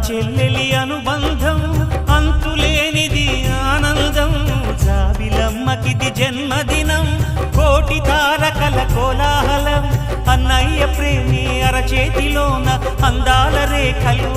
చెల్లెలి అనుబంధం అంతులేనిది ఆనందం జాబిలమ్మకిది జన్మదినం కోటి తారకల కోలాహలం అన్నయ్య ప్రేమి అరచేతిలోన అందాల రేఖలు